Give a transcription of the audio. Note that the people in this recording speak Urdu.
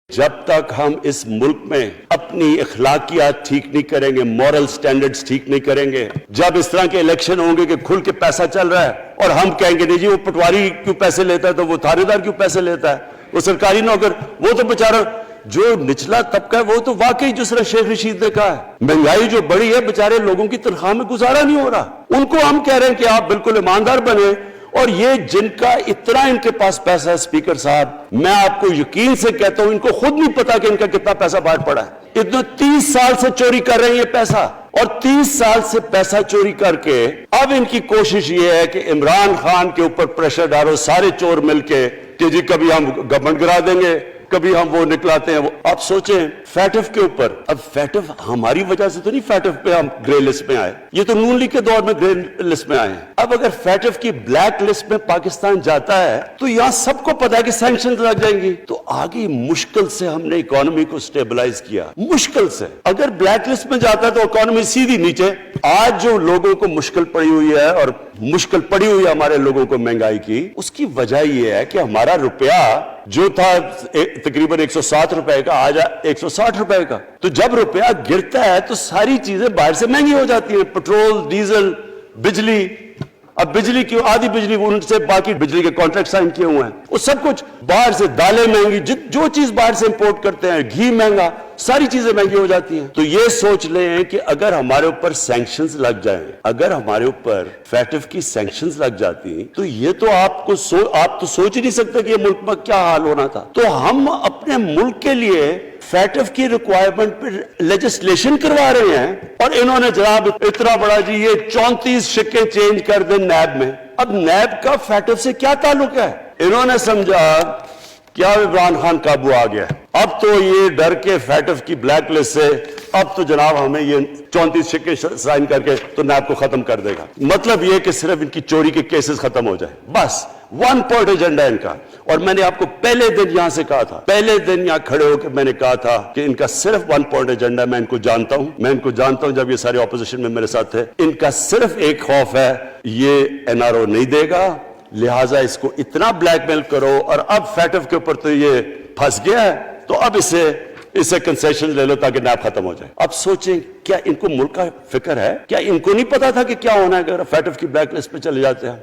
جب تک ہم اس ملک میں اپنی اخلاقیات ٹھیک نہیں کریں گے، مورل سٹینڈرڈز ٹھیک نہیں کریں گے، جب اس طرح کے الیکشن ہوں گے کہ کھل کے پیسہ چل رہا ہے اور ہم کہیں گے نہیں جی وہ پٹواری کیوں پیسے لیتا ہے تو وہ تھانے دار کیوں پیسے لیتا ہے، وہ سرکاری نوکر، وہ تو بیچارہ جو نچلا طبقہ ہے وہ تو واقعی جس طرح شیخ رشید نے کہا ہے مہنگائی جو بڑی ہے بیچارے لوگوں کی تنخواہ میں گزارا نہیں ہو رہا، ان کو ہم کہہ رہے ہیں کہ آپ بالکل ایماندار بنے، اور یہ جن کا اتنا ان کے پاس پیسہ ہے اسپیکر صاحب، میں آپ کو یقین سے کہتا ہوں ان کو خود نہیں پتا کہ ان کا کتنا پیسہ باہر پڑا ہے، اتنا 30 سال سے چوری کر رہے ہیں یہ پیسہ، اور 30 سال سے پیسہ چوری کر کے اب ان کی کوشش یہ ہے کہ عمران خان کے اوپر پریشر ڈالو سارے چور مل کے کہ جی کبھی ہم گورنمنٹ گرا دیں گے، کبھی ہم وہ نکلاتے ہیں وہ۔ آپ سوچیں فیٹف کے اوپر، اب فیٹف ہماری وجہ سے تو نہیں فیٹف پہ ہم گرے لسٹ میں آئے، یہ تو نون لیگ کے دور میں گرے لسٹ میں آئے ہیں، اب اگر فیٹف کی بلیک لسٹ میں پاکستان جاتا ہے تو یہاں سب کو پتا ہے کہ سینکشنز لگ جائیں گی، تو آگے مشکل سے ہم نے اکانومی کو سٹیبلائز کیا، مشکل سے، اگر بلیک لسٹ میں جاتا ہے تو اکانومی سیدھی نیچے۔ آج جو لوگوں کو مشکل پڑی ہوئی ہے اور مشکل پڑی ہوئی ہے ہمارے لوگوں کو مہنگائی کی، اس کی وجہ یہ ہے کہ ہمارا روپیہ جو تھا تقریباً 160 روپے کا آج 160 روپے کا، تو جب روپیہ گرتا ہے تو ساری چیزیں باہر سے مہنگی ہو جاتی ہیں، پٹرول، ڈیزل، بجلی، اب بجلی کی آدھی بجلی ان سے باقی بجلی کے کانٹریکٹ سائن کیے ہوئے ہیں، وہ سب کچھ باہر سے، دالیں مہنگی، جو چیز باہر سے امپورٹ کرتے ہیں، گھی مہنگا، ساری چیزیں مہنگی ہو جاتی ہیں۔ تو یہ سوچ لیں کہ اگر ہمارے اوپر سینکشنز لگ جائیں، اگر ہمارے اوپر فیٹف کی سینکشنز لگ جاتی تو یہ تو آپ تو سوچ ہی نہیں سکتے کہ یہ ملک میں کیا حال ہونا تھا۔ تو ہم اپنے ملک کے لیے فیٹف کی ریکوائرمنٹ پہ لیجسلیشن کروا رہے ہیں، اور انہوں نے جناب اتنا بڑا جی یہ 34 شکیں چینج کر دیں نیب میں۔ اب نیب کا فیٹف سے کیا تعلق ہے؟ انہوں نے سمجھا کیا عمران خان قابو آ گیا، اب تو یہ ڈر کے فیٹف کی بلیک لسٹ سے اب تو جناب ہمیں یہ 34 شکیں سائن کر کے تو نیب کو ختم کر دے گا، مطلب یہ کہ صرف ان کی چوری کے کیسز ختم ہو جائیں، بس ون پوائنٹ ایجنڈا ان کا۔ اور میں نے آپ کو پہلے دن یہاں سے کہا تھا، پہلے دن یہاں کھڑے ہو کے میں نے کہا تھا کہ ان کا صرف ون پوائنٹ ایجنڈا، میں ان کو جانتا ہوں جب یہ سارے اپوزیشن میں میرے ساتھ تھے، ان کا صرف ایک خوف ہے یہ NRO نہیں دے گا، لہٰذا اس کو اتنا بلیک میل کرو، اور اب فیٹف کے اوپر تو یہ پھنس گیا ہے تو اب اسے کنسیشن لے لو تاکہ نیب ختم ہو جائے۔ اب سوچیں کیا ان کو ملک کا فکر ہے؟ کیا ان کو نہیں پتا تھا کہ کیا ہونا ہے اگر فیٹف کی بلیک لسٹ پہ چلے جاتے ہیں؟